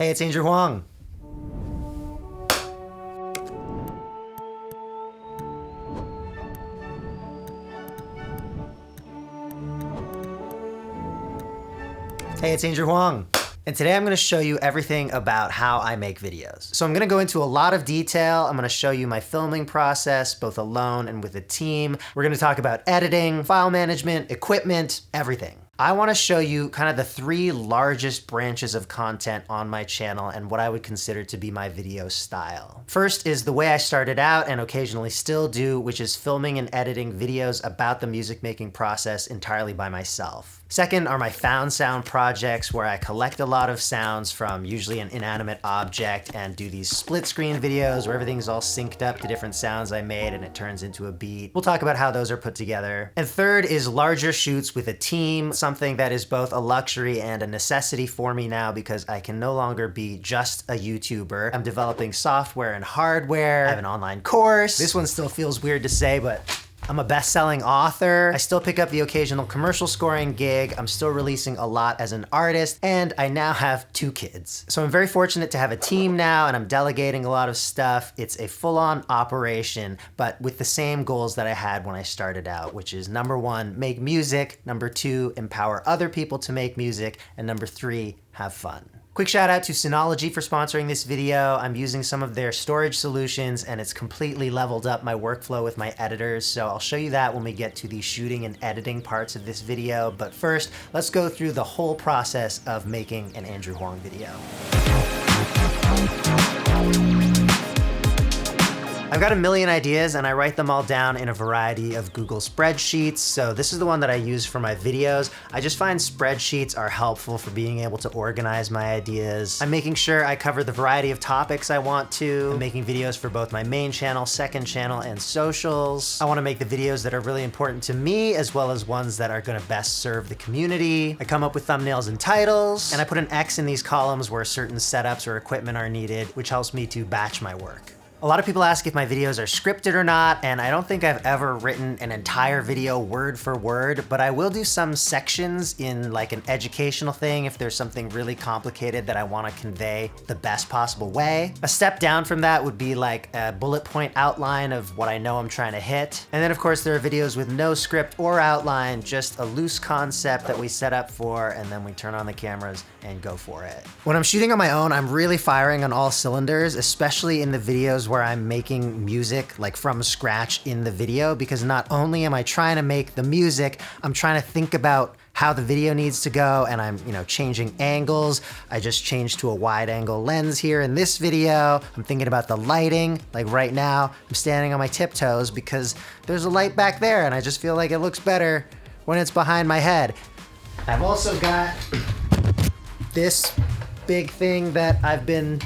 Hey, it's Andrew Huang. Hey, it's Andrew Huang. And today I'm gonna show you everything about how I make videos. So I'm gonna go into a lot of detail. I'm gonna show you my filming process, both alone and with a team. We're gonna talk about editing, file management, equipment, everything. I wanna show you kind of the three largest branches of content on my channel and what I would consider to be my video style. First is the way I started out and occasionally still do, which is filming and editing videos about the music making process entirely by myself. Second are my found sound projects where I collect a lot of sounds from usually an inanimate object and do these split screen videos where everything's all synced up to different sounds I made and it turns into a beat. We'll talk about how those are put together. And third is larger shoots with a team, something that is both a luxury and a necessity for me now because I can no longer be just a YouTuber. I'm developing software and hardware. I have an online course. This one still feels weird to say, but I'm a best-selling author. I still pick up the occasional commercial scoring gig. I'm still releasing a lot as an artist, and I now have 2 kids. So I'm very fortunate to have a team now, and I'm delegating a lot of stuff. It's a full-on operation, but with the same goals that I had when I started out, which is number 1, make music, number 2, empower other people to make music, and number 3, have fun. Quick shout out to Synology for sponsoring this video. I'm using some of their storage solutions and it's completely leveled up my workflow with my editors, so I'll show you that when we get to the shooting and editing parts of this video. But first, let's go through the whole process of making an Andrew Huang video. I've got a million ideas and I write them all down in a variety of Google spreadsheets. So this is the one that I use for my videos. I just find spreadsheets are helpful for being able to organize my ideas. I'm making sure I cover the variety of topics I want to. I'm making videos for both my main channel, second channel, and socials. I want to make the videos that are really important to me as well as ones that are going to best serve the community. I come up with thumbnails and titles, and I put an X in these columns where certain setups or equipment are needed, which helps me to batch my work. A lot of people ask if my videos are scripted or not, and I don't think I've ever written an entire video word for word, but I will do some sections in like an educational thing if there's something really complicated that I want to convey the best possible way. A step down from that would be like a bullet point outline of what I know I'm trying to hit. And then of course there are videos with no script or outline, just a loose concept that we set up for, and then we turn on the cameras and go for it. When I'm shooting on my own, I'm really firing on all cylinders, especially in the videos where I'm making music like from scratch in the video, because not only am I trying to make the music, I'm trying to think about how the video needs to go, and I'm, changing angles. I just changed to a wide angle lens here in this video. I'm thinking about the lighting. Like right now, I'm standing on my tiptoes because there's a light back there and I just feel like it looks better when it's behind my head. I've also got this big thing that I've been,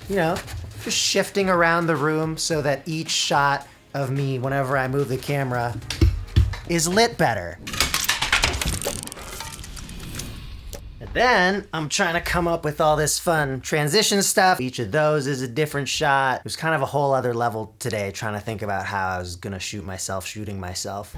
just shifting around the room so that each shot of me, whenever I move the camera, is lit better. And then I'm trying to come up with all this fun transition stuff. Each of those is a different shot. It was kind of a whole other level today, trying to think about how I was gonna shoot myself shooting myself.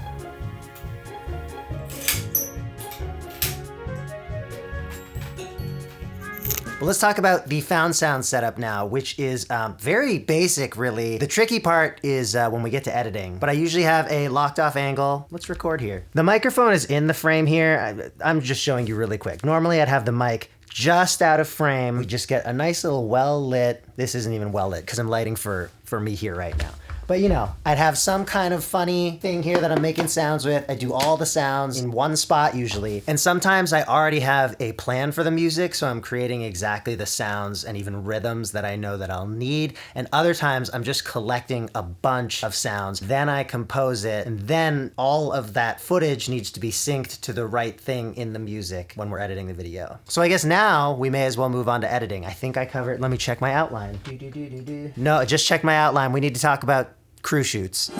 Well, let's talk about the found sound setup now, which is very basic, really. The tricky part is when we get to editing, but I usually have a locked off angle. Let's record here. The microphone is in the frame here. I'm just showing you really quick. Normally I'd have the mic just out of frame. We just get a nice little well lit. This isn't even well lit because I'm lighting for me here right now. But I'd have some kind of funny thing here that I'm making sounds with. I do all the sounds in one spot usually. And sometimes I already have a plan for the music, so I'm creating exactly the sounds and even rhythms that I know that I'll need. And other times I'm just collecting a bunch of sounds. Then I compose it, and then all of that footage needs to be synced to the right thing in the music when we're editing the video. So I guess now we may as well move on to editing. I think I covered, let me check my outline. No, just check my outline. We need to talk about crew shoots. The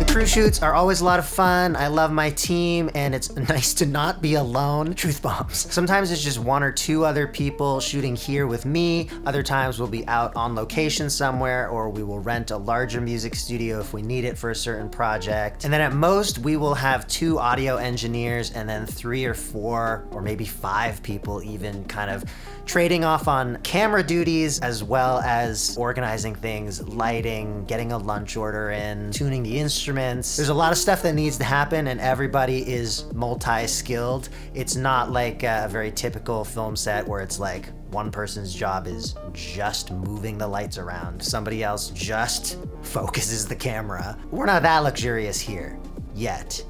crew Crew shoots are always a lot of fun. I love my team, and it's nice to not be alone. Truth bombs. Sometimes it's just one or two other people shooting here with me. Other times we'll be out on location somewhere, or we will rent a larger music studio if we need it for a certain project. And then at most, we will have 2 audio engineers and then 3 or 4 or maybe 5 people even kind of trading off on camera duties, as well as organizing things, lighting, getting a lunch order in, tuning the instruments. There's a lot of stuff that needs to happen, and everybody is multi-skilled. It's not like a very typical film set where it's like one person's job is just moving the lights around. Somebody else just focuses the camera. We're not that luxurious here, yet.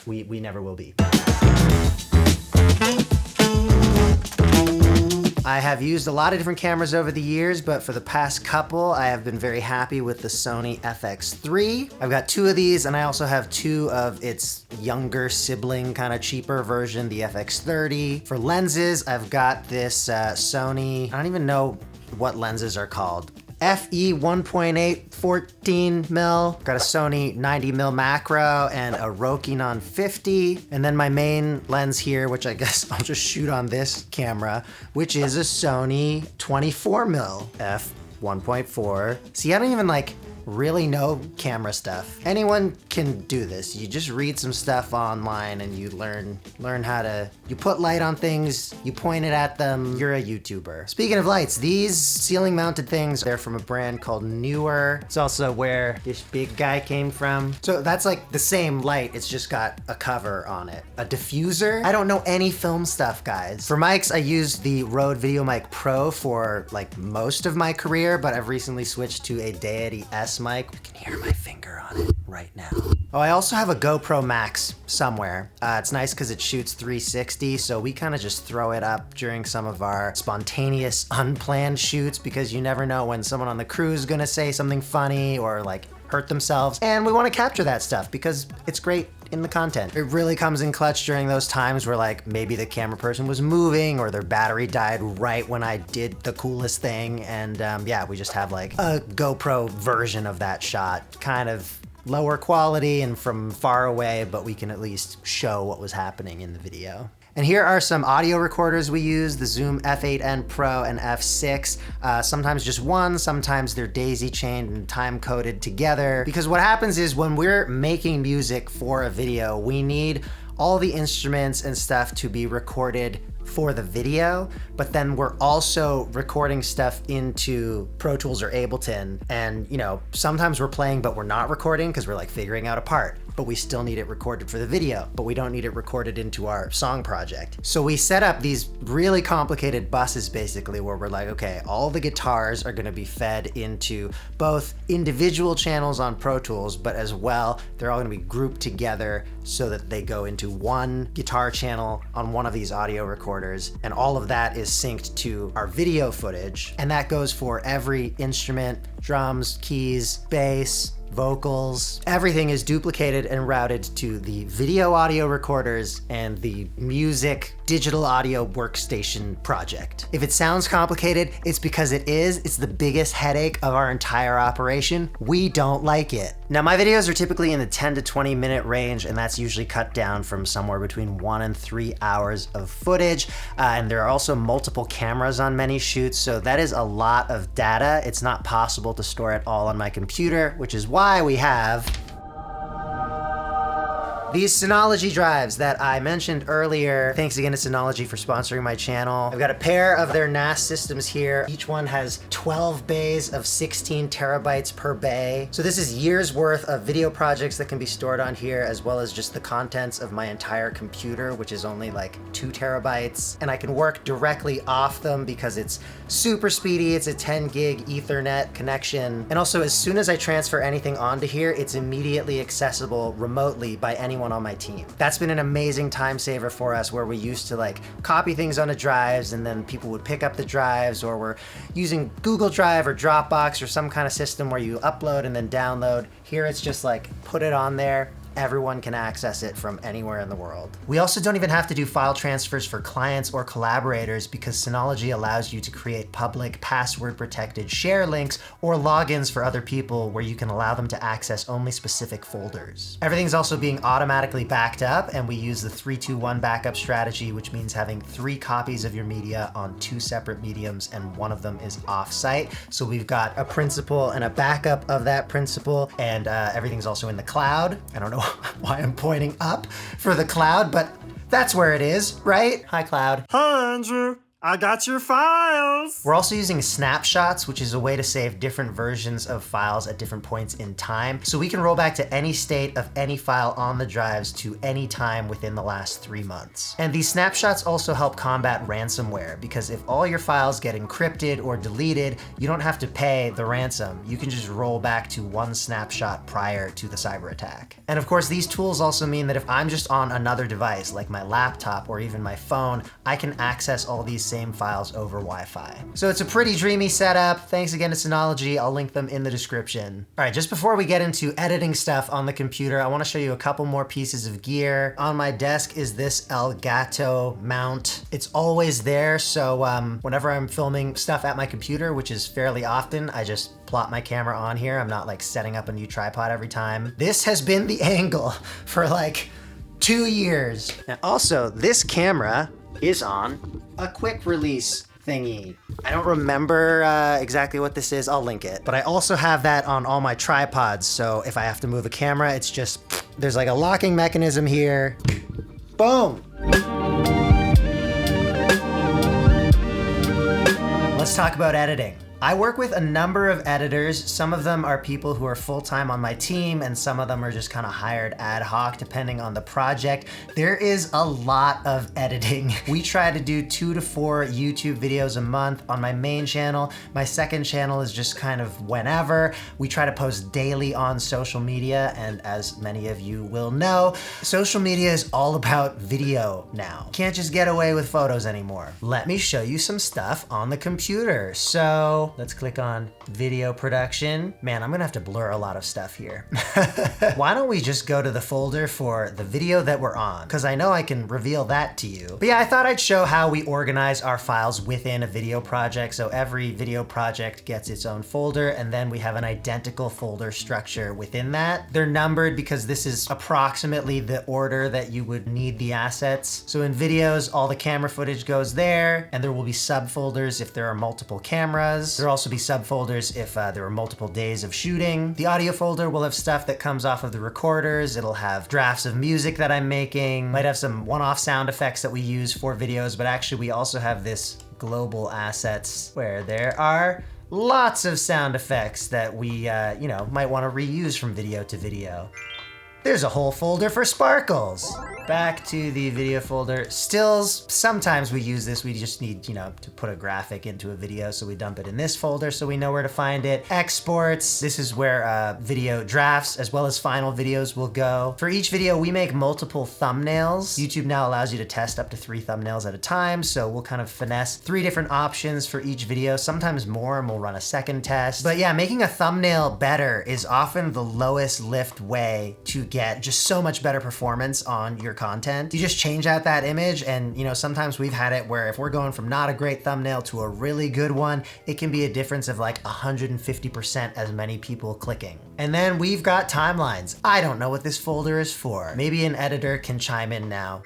We never will be. I have used a lot of different cameras over the years, but for the past couple, I have been very happy with the Sony FX3. I've got 2 of these, and I also have 2 of its younger sibling, kind of cheaper version, the FX30. For lenses, I've got this Sony, I don't even know what lenses are called. FE 1.8 14 mil, got a Sony 90 mil macro and a Rokinon 50. And then my main lens here, which I guess I'll just shoot on this camera, which is a Sony 24 mil f 1.4. See, I don't even really know camera stuff. Anyone can do this. You just read some stuff online and you learn how to, you put light on things, you point it at them, you're a YouTuber. Speaking of lights, these ceiling mounted things, they're from a brand called Gnare. It's also where this big guy came from. So that's like the same light, it's just got a cover on it. A diffuser? I don't know any film stuff, guys. For mics, I used the Rode VideoMic Pro for like most of my career, but I've recently switched to a Deity S mic. You can hear my finger on it right now. Oh, I also have a GoPro Max somewhere. It's nice because it shoots 360, so we kind of just throw it up during some of our spontaneous, unplanned shoots because you never know when someone on the crew is gonna say something funny or like hurt themselves. And we want to capture that stuff because it's great in the content. It really comes in clutch during those times where like maybe the camera person was moving or their battery died right when I did the coolest thing. And yeah, we just have like a GoPro version of that shot, kind of lower quality and from far away, but we can at least show what was happening in the video. And here are some audio recorders we use, the Zoom F8N Pro and F6. Sometimes just one, sometimes they're daisy chained and time coded together. Because what happens is when we're making music for a video, we need all the instruments and stuff to be recorded for the video, but then we're also recording stuff into Pro Tools or Ableton. And you know, sometimes we're playing, but we're not recording because we're like figuring out a part, but we still need it recorded for the video, but we don't need it recorded into our song project. So we set up these really complicated buses basically where we're like, okay, all the guitars are gonna be fed into both individual channels on Pro Tools, but as well, they're all gonna be grouped together so that they go into one guitar channel on one of these audio recorders. And all of that is synced to our video footage. And that goes for every instrument, drums, keys, bass, vocals. Everything is duplicated and routed to the video audio recorders and the music digital audio workstation project. If it sounds complicated, it's because it is. It's the biggest headache of our entire operation. We don't like it. Now, my videos are typically in the 10 to 20 minute range, and that's usually cut down from somewhere between 1 and 3 hours of footage. And there are also multiple cameras on many shoots, so that is a lot of data. It's not possible to store it all on my computer, which is why we have these Synology drives that I mentioned earlier. Thanks again to Synology for sponsoring my channel. I've got a pair of their NAS systems here. Each one has 12 bays of 16 terabytes per bay. So this is years worth of video projects that can be stored on here, as well as just the contents of my entire computer, which is only like 2 terabytes. And I can work directly off them because it's super speedy. It's a 10 gig Ethernet connection. And also, as soon as I transfer anything onto here, it's immediately accessible remotely by anyone on my team. That's been an amazing time saver for us, where we used to like copy things onto drives and then people would pick up the drives, or we're using Google Drive or Dropbox or some kind of system where you upload and then download. Here it's just like put it on there, everyone can access it from anywhere in the world. We also don't even have to do file transfers for clients or collaborators because Synology allows you to create public, password-protected share links or logins for other people where you can allow them to access only specific folders. Everything's also being automatically backed up, and we use the 3-2-1 backup strategy, which means having 3 copies of your media on 2 separate mediums, and one of them is off-site. So we've got a principal and a backup of that principal, and everything's also in the cloud. I don't know why I'm pointing up for the cloud, but that's where it is, right? Hi, cloud. Hi, Andrew. I got your files. We're also using snapshots, which is a way to save different versions of files at different points in time. So we can roll back to any state of any file on the drives to any time within the last 3 months. And these snapshots also help combat ransomware, because if all your files get encrypted or deleted, you don't have to pay the ransom. You can just roll back to one snapshot prior to the cyber attack. And of course, these tools also mean that if I'm just on another device, like my laptop or even my phone, I can access all these same files over Wi-Fi. So it's a pretty dreamy setup. Thanks again to Synology. I'll link them in the description. All right, just before we get into editing stuff on the computer, I want to show you a couple more pieces of gear. On my desk is this Elgato mount. It's always there, so whenever I'm filming stuff at my computer, which is fairly often, I just plop my camera on here. I'm not like setting up a new tripod every time. This has been the angle for like 2 years. Now also, this camera is on a quick release thingy. I don't remember exactly what this is. I'll link it. But I also have that on all my tripods. So if I have to move a camera, it's just, there's like a locking mechanism here. Boom. Let's talk about editing. I work with a number of editors. Some of them are people who are full-time on my team, and some of them are just kind of hired ad hoc depending on the project. There is a lot of editing. We try to do 2 to 4 YouTube videos a month on my main channel. My second channel is just kind of whenever. We try to post daily on social media, and as many of you will know, social media is all about video now. Can't just get away with photos anymore. Let me show you some stuff on the computer. So let's click on video production. Man, I'm gonna have to blur a lot of stuff here. Why don't we just go to the folder for the video that we're on? Because I know I can reveal that to you. But yeah, I thought I'd show how we organize our files within a video project. So every video project gets its own folder, and then we have an identical folder structure within that. They're numbered because this is approximately the order that you would need the assets. So in videos, all the camera footage goes there, and there will be subfolders if there are multiple cameras. There'll also be subfolders if there are multiple days of shooting. The audio folder will have stuff that comes off of the recorders. It'll have drafts of music that I'm making. Might have some one-off sound effects that we use for videos, but actually we also have this global assets where there are lots of sound effects that we, you know, might want to reuse from video to video. There's a whole folder for sparkles. Back to the video folder. Stills, sometimes we use this. We just need, you know, to put a graphic into a video, so we dump it in this folder so we know where to find it. Exports, this is where video drafts as well as final videos will go. For each video, we make multiple thumbnails. YouTube now allows you to test up to 3 thumbnails at a time, so we'll kind of finesse 3 different options for each video, sometimes more, and we'll run a second test. But yeah, making a thumbnail better is often the lowest lift way to get just so much better performance on your content. You just change out that image, and you know, sometimes we've had it where if we're going from not a great thumbnail to a really good one, it can be a difference of like 150% as many people clicking. And then we've got timelines. I don't know what this folder is for. Maybe an editor can chime in now.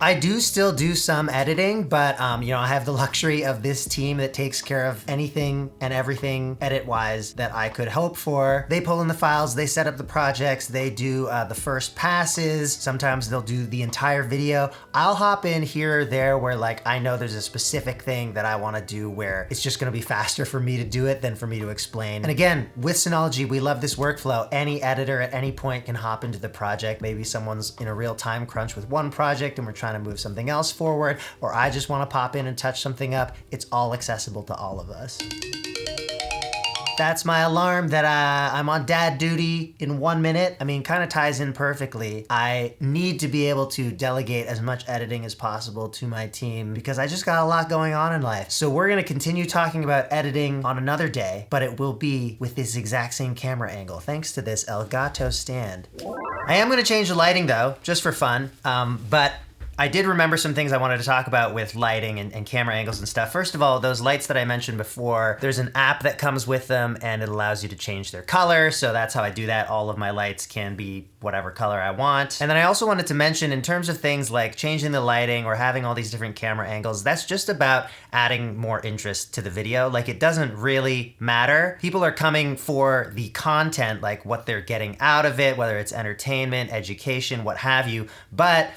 I do still do some editing, but you know, I have the luxury of this team that takes care of anything and everything edit-wise that I could hope for. They pull in the files, they set up the projects, they do the first passes. Sometimes they'll do the entire video. I'll hop in here or there where like I know there's a specific thing that I want to do where it's just going to be faster for me to do it than for me to explain. And again, with Synology, we love this workflow. Any editor at any point can hop into the project. Maybe someone's in a real time crunch with one project and we're trying to move something else forward, or I just want to pop in and touch something up. It's all accessible to all of us. That's my alarm that I'm on dad duty in 1 minute. I mean, kind of ties in perfectly. I need to be able to delegate as much editing as possible to my team because I just got a lot going on in life. So we're gonna continue talking about editing on another day, but it will be with this exact same camera angle, thanks to this Elgato stand. I am gonna change the lighting though, just for fun, but I did remember some things I wanted to talk about with lighting and camera angles and stuff. First of all, those lights that I mentioned before, there's an app that comes with them and it allows you to change their color. So that's how I do that. All of my lights can be whatever color I want. And then I also wanted to mention in terms of things like changing the lighting or having all these different camera angles, that's just about adding more interest to the video. Like it doesn't really matter. People are coming for the content, like what they're getting out of it, whether it's entertainment, education, what have you. But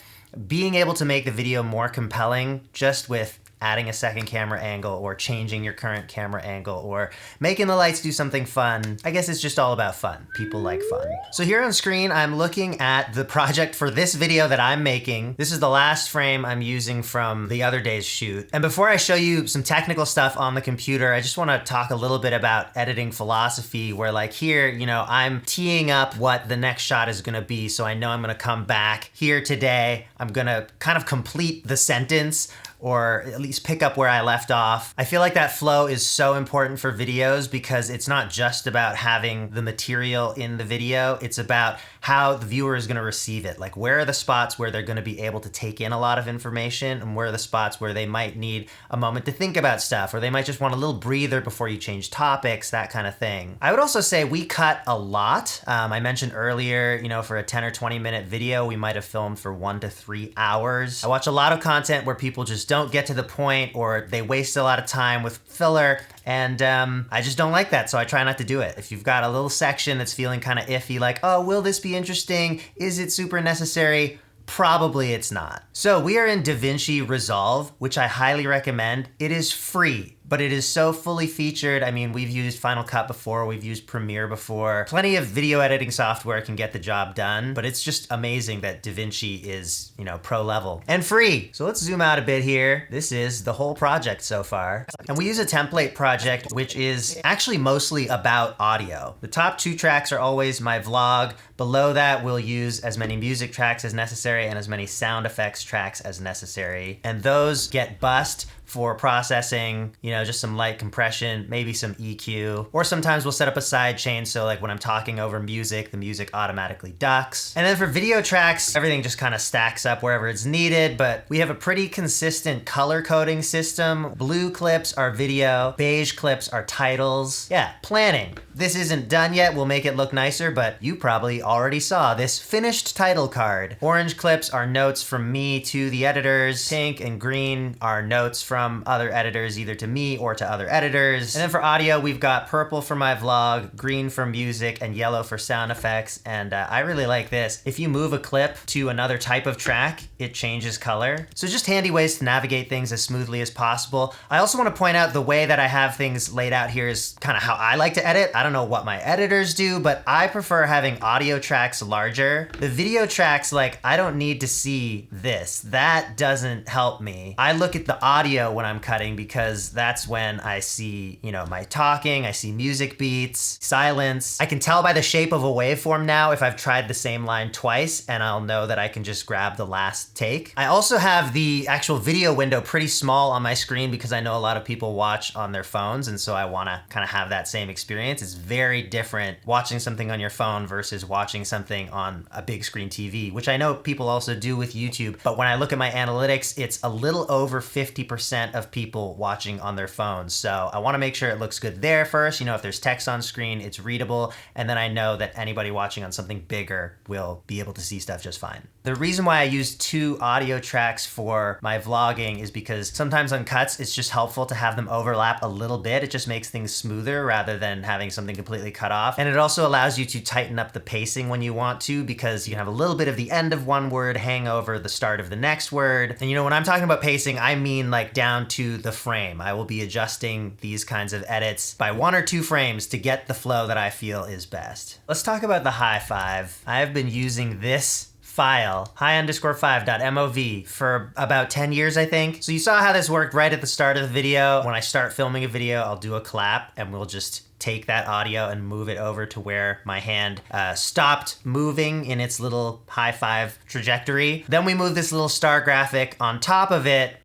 being able to make the video more compelling just with adding a second camera angle or changing your current camera angle or making the lights do something fun. I guess it's just all about fun. People like fun. So here on screen, I'm looking at the project for this video that I'm making. This is the last frame I'm using from the other day's shoot. And before I show you some technical stuff on the computer, I just want to talk a little bit about editing philosophy where like here, you know, I'm teeing up what the next shot is going to be. So I know I'm going to come back here today. I'm going to kind of complete the sentence or at least pick up where I left off. I feel like that flow is so important for videos because it's not just about having the material in the video, it's about how the viewer is gonna receive it. Like where are the spots where they're gonna be able to take in a lot of information and where are the spots where they might need a moment to think about stuff or they might just want a little breather before you change topics, that kind of thing. I would also say we cut a lot. I mentioned earlier, you know, for a 10 or 20 minute video, we might have filmed for 1 to 3 hours. I watch a lot of content where people just don't get to the point or they waste a lot of time with filler and I just don't like that, so I try not to do it. If you've got a little section that's feeling kind of iffy, like, oh, will this be interesting? Is it super necessary? Probably it's not. So we are in DaVinci Resolve, which I highly recommend. It is free, but it is so fully featured. I mean, we've used Final Cut before, we've used Premiere before. Plenty of video editing software can get the job done, but it's just amazing that DaVinci is, you know, pro level and free. So let's zoom out a bit here. This is the whole project so far. And we use a template project, which is actually mostly about audio. The top 2 tracks are always my vlog. Below that, we'll use as many music tracks as necessary and as many sound effects tracks as necessary. And those get bussed for processing, you know, just some light compression, maybe some EQ, or sometimes we'll set up a side chain so like when I'm talking over music, the music automatically ducks. And then for video tracks, everything just kind of stacks up wherever it's needed, but we have a pretty consistent color coding system. Blue clips are video, beige clips are titles. Yeah, planning. This isn't done yet, we'll make it look nicer, but you probably already saw this finished title card. Orange clips are notes from me to the editors. Pink and green are notes from other editors, either to me or to other editors. And then for audio, we've got purple for my vlog, green for music, and yellow for sound effects. And I really like this. If you move a clip to another type of track, it changes color. So just handy ways to navigate things as smoothly as possible. I also want to point out the way that I have things laid out here is kind of how I like to edit. I don't know what my editors do, but I prefer having audio tracks larger. The video tracks, like, I don't need to see this. That doesn't help me. I look at the audio when I'm cutting because that's when I see, you know, my talking, I see music beats, silence. I can tell by the shape of a waveform now if I've tried the same line twice, and I'll know that I can just grab the last take. I also have the actual video window pretty small on my screen because I know a lot of people watch on their phones, and so I want to kind of have that same experience. It's very different watching something on your phone versus watching something on a big screen TV, which I know people also do with YouTube, but when I look at my analytics, it's a little over 50% of people watching on their phones. So I want to make sure it looks good there first. You know, if there's text on screen, it's readable. And then I know that anybody watching on something bigger will be able to see stuff just fine. The reason why I use 2 audio tracks for my vlogging is because sometimes on cuts, it's just helpful to have them overlap a little bit. It just makes things smoother rather than having something completely cut off. And it also allows you to tighten up the pacing when you want to, because you have a little bit of the end of one word hang over the start of the next word. And you know, when I'm talking about pacing, I mean like down to the frame. I will be adjusting these kinds of edits by 1 or 2 frames to get the flow that I feel is best. Let's talk about the high 5. I have been using this file, high_5.mov, for about 10 years, I think. So you saw how this worked right at the start of the video. When I start filming a video, I'll do a clap and we'll just take that audio and move it over to where my hand stopped moving in its little high five trajectory. Then we move this little star graphic on top of it.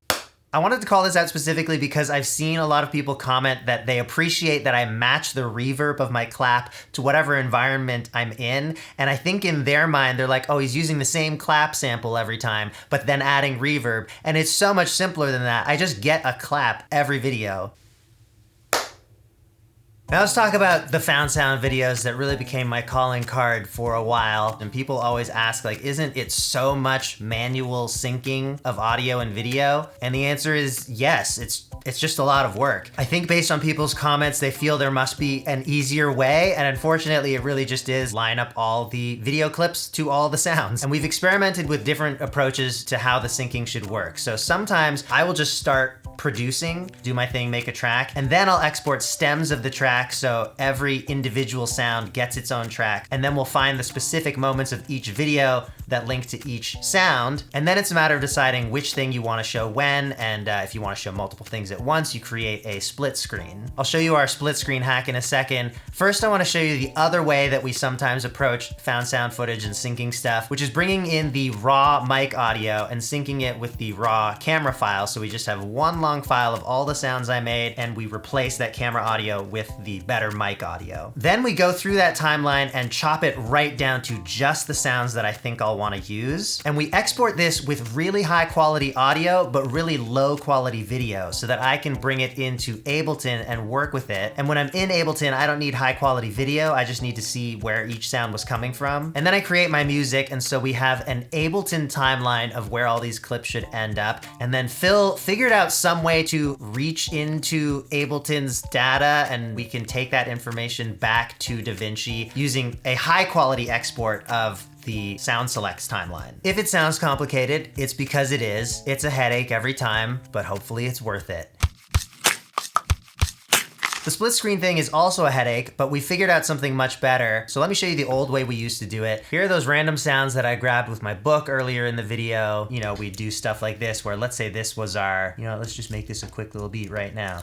I wanted to call this out specifically because I've seen a lot of people comment that they appreciate that I match the reverb of my clap to whatever environment I'm in. And I think in their mind, they're like, oh, he's using the same clap sample every time, but then adding reverb. And it's so much simpler than that. I just get a clap every video. Now let's talk about the found sound videos that really became my calling card for a while. And people always ask, like, isn't it so much manual syncing of audio and video? And the answer is yes, it's just a lot of work. I think based on people's comments, they feel there must be an easier way. And unfortunately, it really just is line up all the video clips to all the sounds. And we've experimented with different approaches to how the syncing should work. So sometimes I will just start producing, do my thing, make a track, and then I'll export stems of the track so every individual sound gets its own track. And then we'll find the specific moments of each video that link to each sound. And then it's a matter of deciding which thing you want to show when, and if you want to show multiple things at once, you create a split screen. I'll show you our split screen hack in a second. First, I want to show you the other way that we sometimes approach found sound footage and syncing stuff, which is bringing in the raw mic audio and syncing it with the raw camera file. So we just have one long file of all the sounds I made, and we replace that camera audio with the better mic audio. Then we go through that timeline and chop it right down to just the sounds that I think I'll want to use. And we export this with really high quality audio, but really low quality video so that I can bring it into Ableton and work with it. And when I'm in Ableton, I don't need high quality video. I just need to see where each sound was coming from. And then I create my music. And so we have an Ableton timeline of where all these clips should end up. And then Phil figured out some way to reach into Ableton's data, and we can take that information back to DaVinci using a high quality export of the sound selects timeline. If it sounds complicated, it's because it is. It's a headache every time, but hopefully it's worth it. The split screen thing is also a headache, but we figured out something much better. So let me show you the old way we used to do it. Here are those random sounds that I grabbed with my book earlier in the video. You know, we do stuff like this where, let's say this was our, let's just make this a quick little beat right now.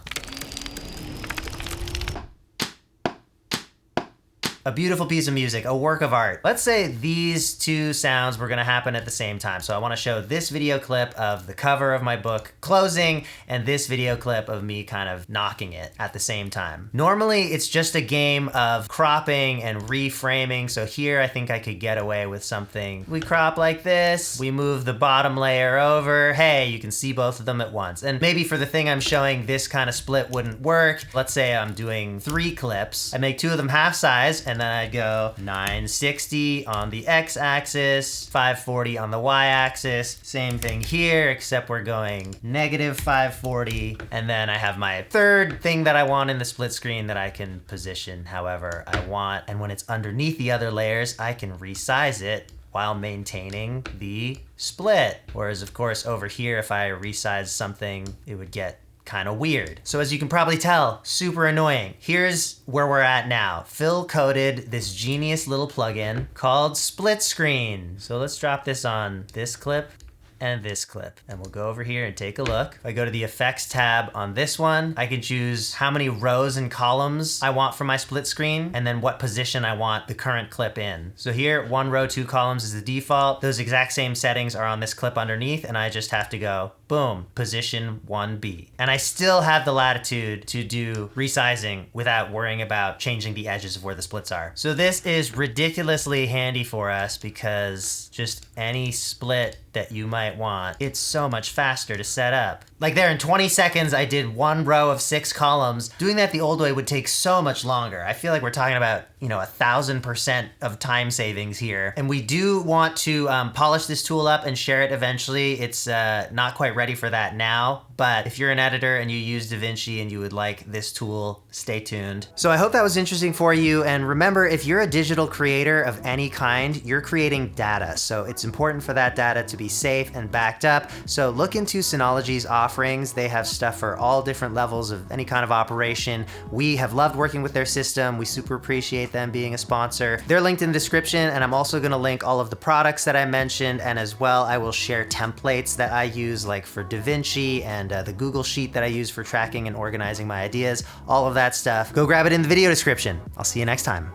A beautiful piece of music, a work of art. Let's say these two sounds were gonna happen at the same time. So I wanna show this video clip of the cover of my book closing and this video clip of me kind of knocking it at the same time. Normally, it's just a game of cropping and reframing. So here I think I could get away with something. We crop like this, we move the bottom layer over. Hey, you can see both of them at once. And maybe for the thing I'm showing, this kind of split wouldn't work. Let's say I'm doing 3 clips. I make 2 of them half size, and then I go 960 on the x-axis, 540 on the y-axis. Same thing here, except we're going negative 540. And then I have my third thing that I want in the split screen that I can position however I want. And when it's underneath the other layers, I can resize it while maintaining the split. Whereas of course over here, if I resize something, it would get kind of weird. So as you can probably tell, super annoying. Here's where we're at now. Phil coded this genius little plugin called Split Screen. So let's drop this on this clip and this clip. And we'll go over here and take a look. If I go to the effects tab on this one, I can choose how many rows and columns I want for my split screen, and then what position I want the current clip in. So here, 1 row, 2 columns is the default. Those exact same settings are on this clip underneath, and I just have to go, boom, position 1B. And I still have the latitude to do resizing without worrying about changing the edges of where the splits are. So this is ridiculously handy for us because just any split that you might want, it's so much faster to set up. Like there in 20 seconds, I did 1 row of 6 columns. Doing that the old way would take so much longer. I feel like we're talking about, 1,000% of time savings here. And we do want to polish this tool up and share it eventually. It's not quite ready for that now, but if you're an editor and you use DaVinci and you would like this tool, stay tuned. So I hope that was interesting for you. And remember, if you're a digital creator of any kind, you're creating data. So it's important for that data to be safe and backed up. So look into Synology's offerings. They have stuff for all different levels of any kind of operation. We have loved working with their system. We super appreciate them being a sponsor. They're linked in the description, and I'm also gonna link all of the products that I mentioned, and as well, I will share templates that I use, like for DaVinci and the Google Sheet that I use for tracking and organizing my ideas, all of that stuff. Go grab it in the video description. I'll see you next time.